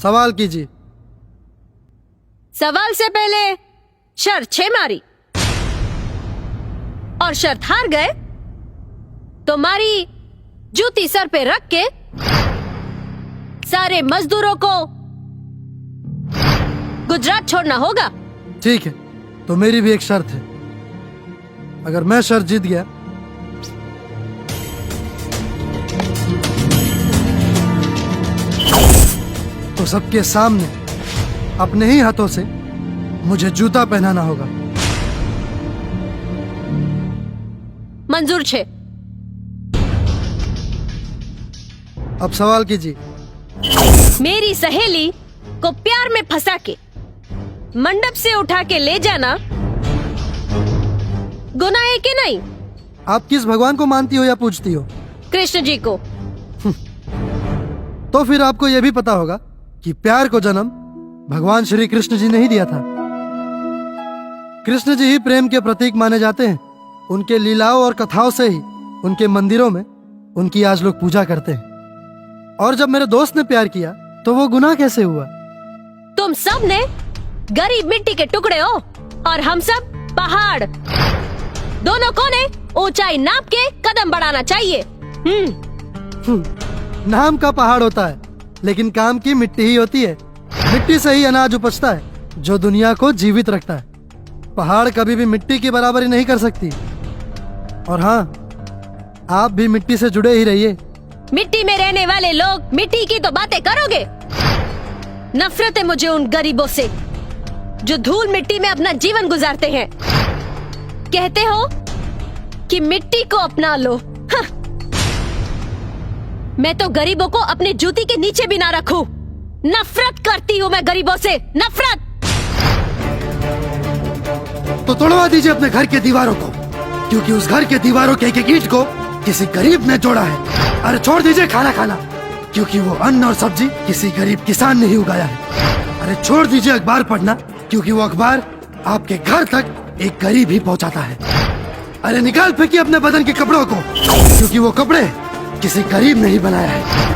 सवाल कीजिए। सवाल से पहले शर्त 6 मारी और शर्त हार गए तो मारी जूती सर पे रख के सारे मजदूरों को गुजरात छोड़ना होगा। ठीक है, तो मेरी भी एक शर्त है। अगर मैं शर्त जीत गया तो सबके सामने अपने ही हाथों से मुझे जूता पहनाना होगा। मंजूर छे। अब सवाल कीजिए। मेरी सहेली को प्यार में फंसा के मंडप से उठा के ले जाना गुनाह है कि नहीं? आप किस भगवान को मानती हो या पूजती हो? कृष्ण जी को। तो फिर आपको यह भी पता होगा कि प्यार को जन्म भगवान श्री कृष्ण जी ने ही दिया था। कृष्ण जी ही प्रेम के प्रतीक माने जाते हैं। उनके लीलाओं और कथाओं से ही उनके मंदिरों में उनकी आज लोग पूजा करते हैं। और जब मेरे दोस्त ने प्यार किया तो वो गुनाह कैसे हुआ? तुम सब ने गरीब मिट्टी के टुकड़े हो और हम सब पहाड़। दोनों को ने ऊंचाई नाप के कदम बढ़ाना चाहिए। नाम का पहाड़ होता है लेकिन काम की मिट्टी ही होती है। मिट्टी से ही अनाज उपजता है जो दुनिया को जीवित रखता है। पहाड़ कभी भी मिट्टी की बराबरी नहीं कर सकती। और हाँ, आप भी मिट्टी से जुड़े ही रहिए। मिट्टी में रहने वाले लोग मिट्टी की तो बातें करोगे। नफरत है मुझे उन गरीबों से जो धूल मिट्टी में अपना जीवन गुजारते हैं। कहते हो कि मिट्टी को अपना लो। हाँ। मैं तो गरीबों को अपने जूती के नीचे भी ना रखूं। नफरत करती हूँ मैं गरीबों से, नफरत। तो तोड़वा दीजिए अपने घर के दीवारों को, क्योंकि उस घर के दीवारों के एक ईंट को किसी गरीब ने जोड़ा है। अरे छोड़ दीजिए खाना खाना, क्योंकि वो अन्न और सब्जी किसी गरीब किसान ने ही उगाया है। अरे छोड़ दीजिए अखबार पढ़ना, क्योंकि वो अखबार आपके घर तक एक गरीब ही पहुंचाता है। अरे निकाल फेंकिए अपने बदन के कपड़ों को, क्योंकि वो कपड़े किसी गरीब ने ही बनाया है।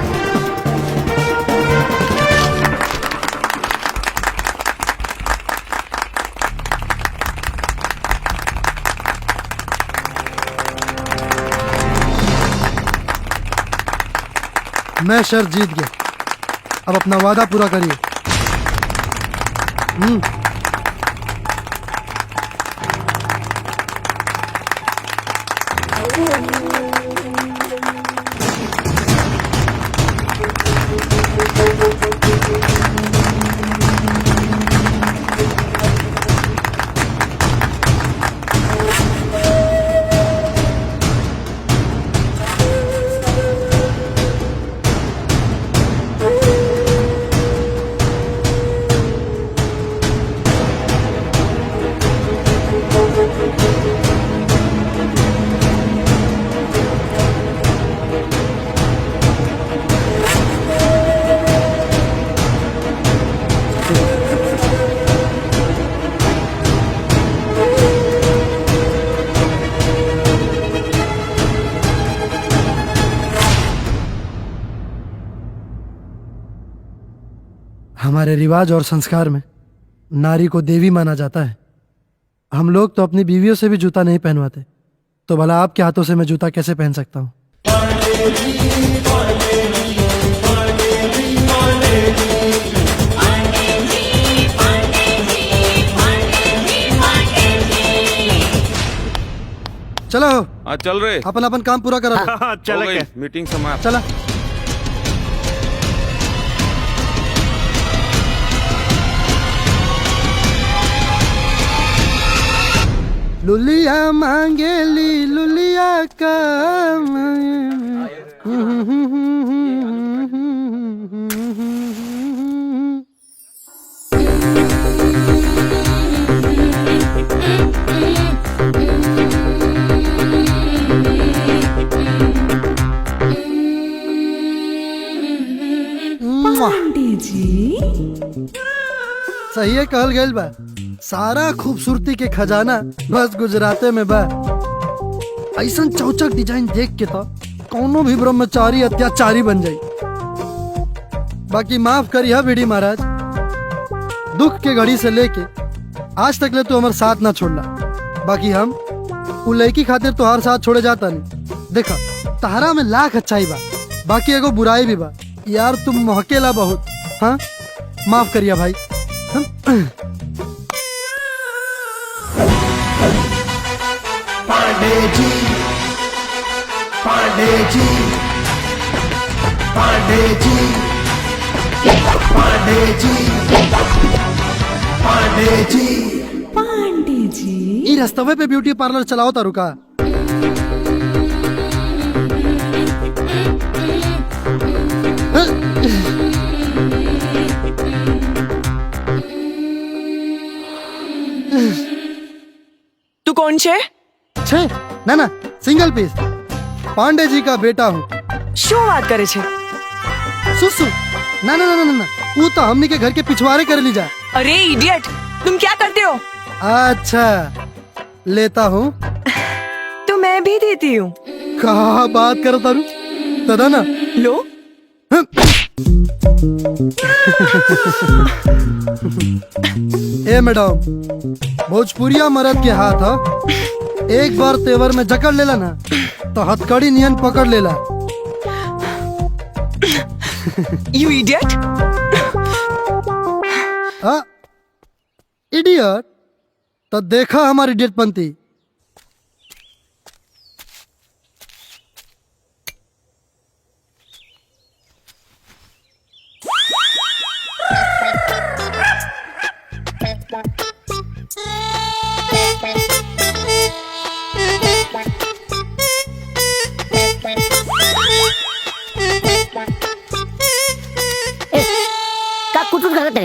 मैं शर्त जीत गया। अब अपना वादा पूरा करिए। हमारे रिवाज और संस्कार में नारी को देवी माना जाता है। हम लोग तो अपनी बीवियों से भी जूता नहीं पहनवाते, तो भला आपके हाथों से मैं जूता कैसे पहन सकता हूँ? चलो चल रहे अपन अपन काम पूरा करा। चल गई मीटिंग समाप्त। चला। लुलिया मांगेली लुलिया का सही है, कहल गइल बा। सारा खूबसूरती के खजाना बस गुजराते में बा। ऐसा चौचक डिजाइन देख के तो कौनो भी ब्रह्मचारी अत्याचारी बन जाई। बाकी माफ करिए बीडी महाराज, दुख के घड़ी से लेके आज तक ले तू हमारे साथ ना छोड़ला। बाकी हम उ लड़की खातिर तोहार साथ छोड़े जाता नहीं। देखा तहरा में लाख अच्छाई बा, बाकी एगो बुराई भी बा यार, तुम महकेला बहुत। हाँ माफ करिए भाई। पांडे जी, पांडे जी, पांडे जी, पांडे जी, पांडे जी, पांडे जी। ई रस्तवे पे ब्यूटी पार्लर चलाओ तारू का? तू कौन छे? छे ना ना सिंगल पीस पांडे जी का बेटा हूँ। शो बात करे छे? सुसु ना ना ना ना ना, वो तो हमनी के घर के पिछवाड़े कर ली जा। अरे इडियट, तुम क्या करते हो? अच्छा लेता हूँ तो मैं भी देती हूँ। कहा बात कर तारू तदा ना। लो। ए मैडम, भोजपुरिया मर्द के हाथ ह, एक बार तेवर में जकड़ लेला ना तो हथकड़ी नियन पकड़ लेला। You idiot. इडियट तो देखा हमारी इडियट पंथी।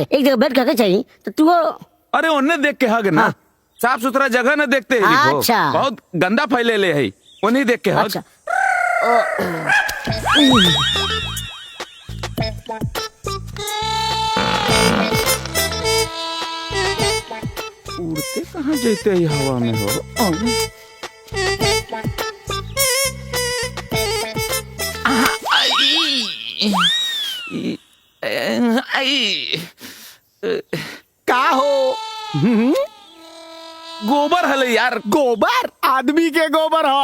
एक जगह बैठ करके चाहिए तो तू अरे उन्हें देख के हग ना। हाँ। साफ सुथरा जगह न देखते है देखो। अच्छा। बहुत गंदा फैले ले है, उन्हें देख के हग। अच्छा उड़ते कहाँ जाते ही हवा में हो। का हो? गोबर हले यार। गोबर आदमी के गोबर हो।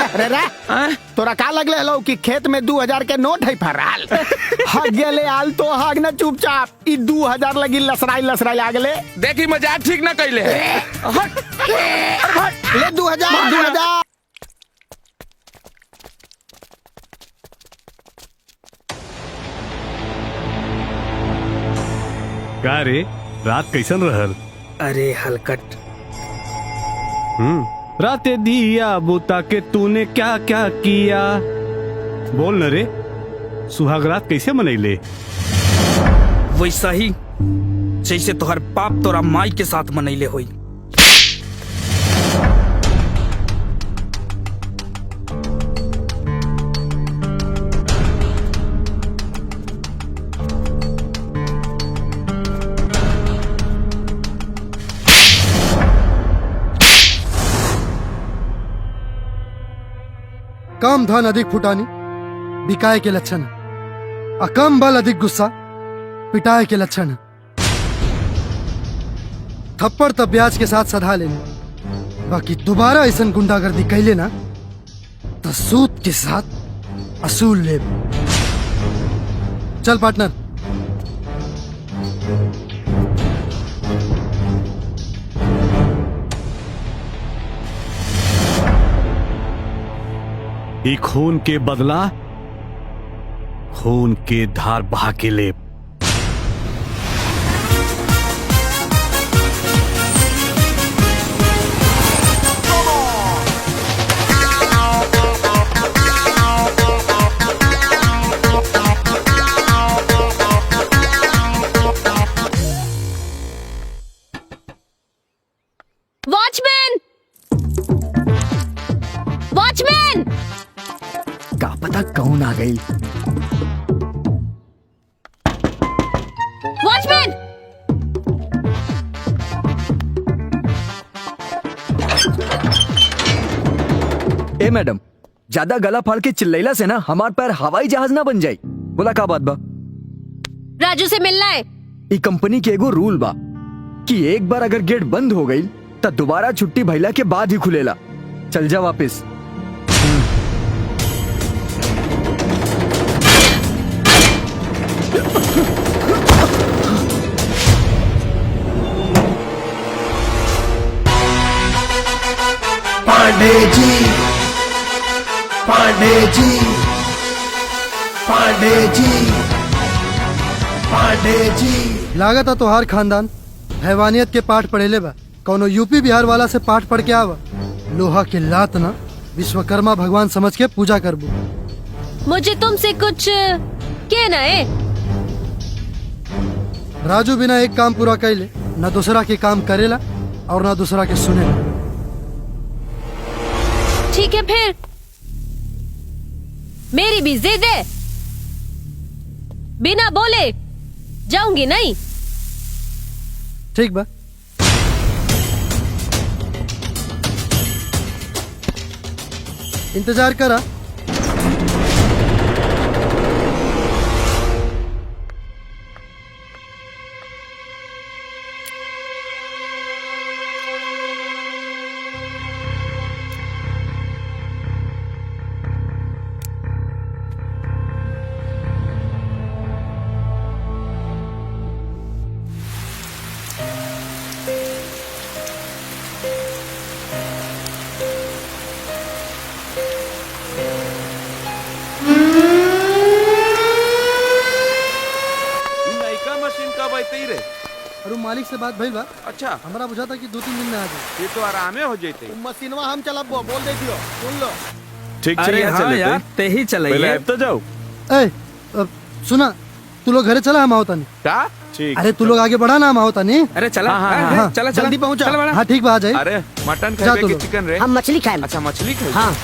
अरे रे, तोरा का लगले हलो कि खेत में 2000 के नोट है फराल? हग गेले आल तो हग ना चुपचाप। ई 2000 लगी लसराई लसराई आ गेले। देखी मजाक ठीक ना कैले है। ले 2000। का रे रात कैसन रहल? अरे हलकट, राते दिया बुता के तूने क्या क्या किया? बोल न रे, सुहाग रात कैसे मनैले? वैसा ही जैसे तोहर बाप तोरा माई के साथ मनैले होई। कम धन अधिक फुटानी बिकाए के लक्षण है, और कम बल अधिक गुस्सा पिटाए के लक्षण है। थप्पड़ तब ब्याज के साथ सधा लेने, बाकी दोबारा ऐसा गुंडागर्दी कैले ना तो सूद के साथ असूल ले। चल पार्टनर। ई खून के बदला खून के धार बहा के ले। Watchman, watchman. का पता कौन आ गई? वॉचमैन, ए मैडम, ज्यादा गला फाड़ के चिल्लैला से ना हमार पैर हवाई जहाज ना बन जाई। बोला का बात बा? राजू से मिलना है। ई कंपनी के एगो रूल बा कि एक बार अगर गेट बंद हो गई तो दोबारा छुट्टी भइला के बाद ही खुलेला। चल जा वापस। पांडे जी, पांडे जी, पांडे जी, पांडे जी। लागत है तोहार खानदान हैवानियत के पाठ पढ़ेले बा। कौनो यूपी बिहार वाला से पाठ पढ़ के आवा। लोहा के लात ना विश्वकर्मा भगवान समझ के पूजा करबू। मुझे तुमसे कुछ कहना है। राजू बिना एक काम पूरा कैले न दूसरा के काम करेला और न दूसरा के सुनेला। ठीक है फिर, मेरी भी जिद है। बिना बोले जाऊंगी नहीं। ठीक बा। इंतजार करा। मशीन कब आते रे? अरे मालिक से बात भइल बा। अच्छा, हमरा बुझा था कि 2-3 दिन में आ जाए। ये तो आरामे हो जाते। मशीनवा हम चलाबो, बोल दे दियो, सुन लो। ठीक अरे हाँ यार, ते ही चलाइए। तो जाओ। ए, सुना, तू लोग घरे चला, हम आवता नहीं। क्या? ठीक। अरे तू लोग आगे बढ़ा ना, हम आवता नहीं। अरे चला, हाँ, चला जल्दी पहुंचा। चल बड़ा। हाँ ठीक बा, आ जाए। अरे मटन जा खाए तू कि लोग। चिकन रे? हम मछली खाए। अच्छा, मछली खाए। हाँ।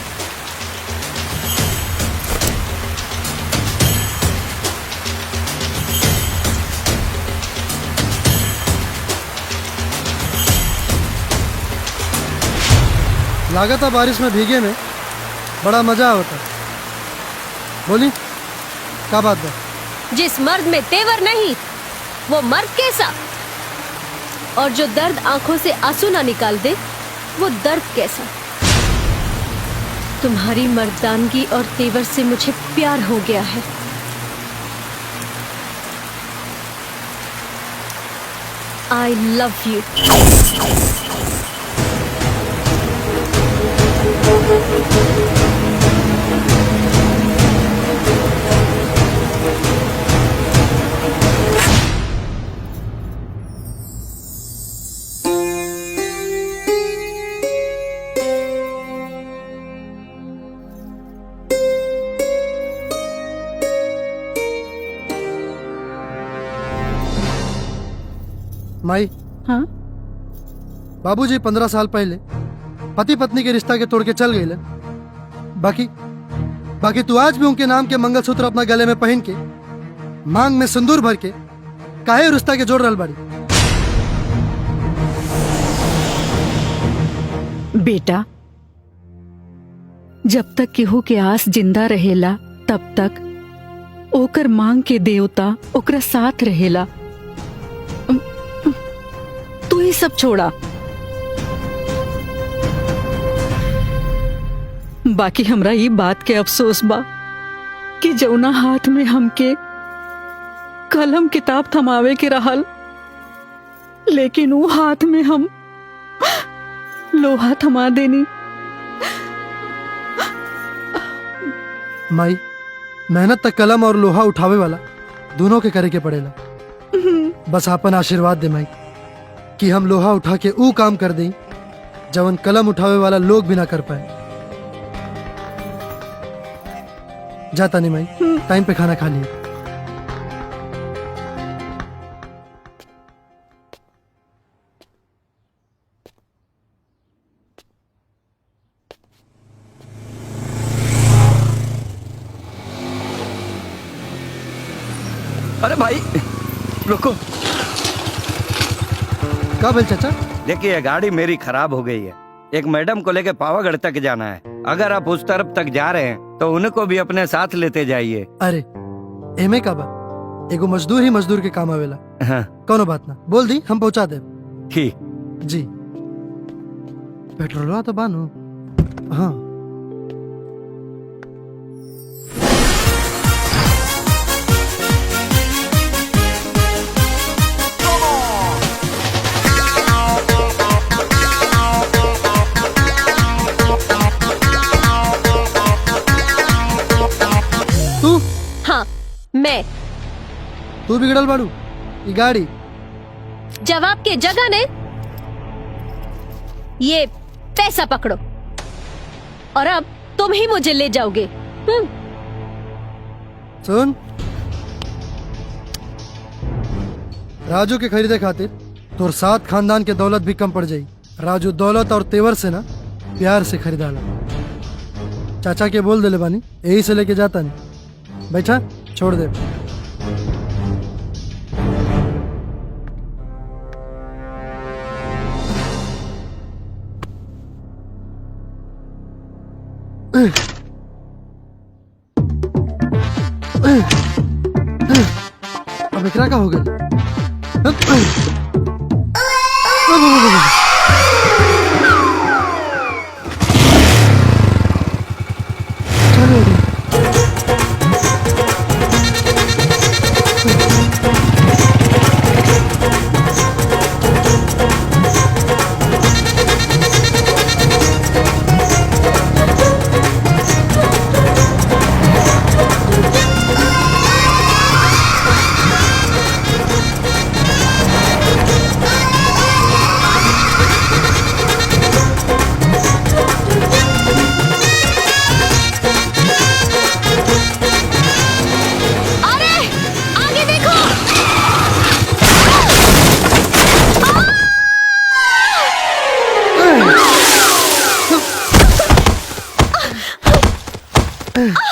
लागत है बारिश में भीगे में बड़ा मजा आता। बोली क्या बात है? जिस मर्द में तेवर नहीं वो मर्द कैसा? और जो दर्द आंखों से आंसू ना निकाल दे वो दर्द कैसा? तुम्हारी मर्दानगी और तेवर से मुझे प्यार हो गया है। I love you. माई, हाँ? बाबूजी 15 साल पहले पति पत्नी के रिश्ता के तोड़ के चल गए। बाकी तू आज भी उनके नाम के मंगलसूत्र अपना गले में पहन के मांग में सिंदूर भर के काहे रिश्ता के जोड़ रहल बाड़ी? बेटा, जब तक केहू के आस जिंदा रहेला तब तक ओकर मांग के देवता ओकरा साथ रहेला। तू ही सब छोड़ा। बाकी हमरा ये बात के अफसोस बा कि जौना हाथ में हमके कलम किताब थमावे के रहल, लेकिन वो हाथ में हम लोहा थमा देनी। माई, मेहनत तक कलम और लोहा उठावे वाला दोनों के करे के पड़ेला। बस आपन आशीर्वाद दे माई कि हम लोहा उठा के ऊ काम कर दें जवन कलम उठावे वाला लोग भी ना कर पाए। जाता नहीं माई, टाइम पे खाना खा लिए। अरे भाई रुको। क्या बोल चाचा? देखिए, गाड़ी मेरी खराब हो गई है। एक मैडम को लेके पावागढ़ तक जाना है। अगर आप उस तरफ तक जा रहे हैं तो उनको भी अपने साथ लेते जाइए। अरे एमे का बा, एगो मजदूर ही मजदूर के काम आवेला। हाँ कोनो बात ना, बोल दी हम पहुंचा दे। ठीक। जी पेट्रोलवा तो बानो। हाँ तू हाँ मैं। तू बिगड़ल बाड़ू। ये गाड़ी जवाब के जगह ने ये पैसा पकड़ो और अब तुम ही मुझे ले जाओगे। सुन, राजू के खरीदे खातिर तोर 7 खानदान के दौलत भी कम पड़ जाई। राजू दौलत और तेवर से ना प्यार से खरीदाला। चाचा के बोल देले बानी, यही से लेके जाता नहीं। बैठा छोड़ दे। अब एकरा का हो गया? Ah!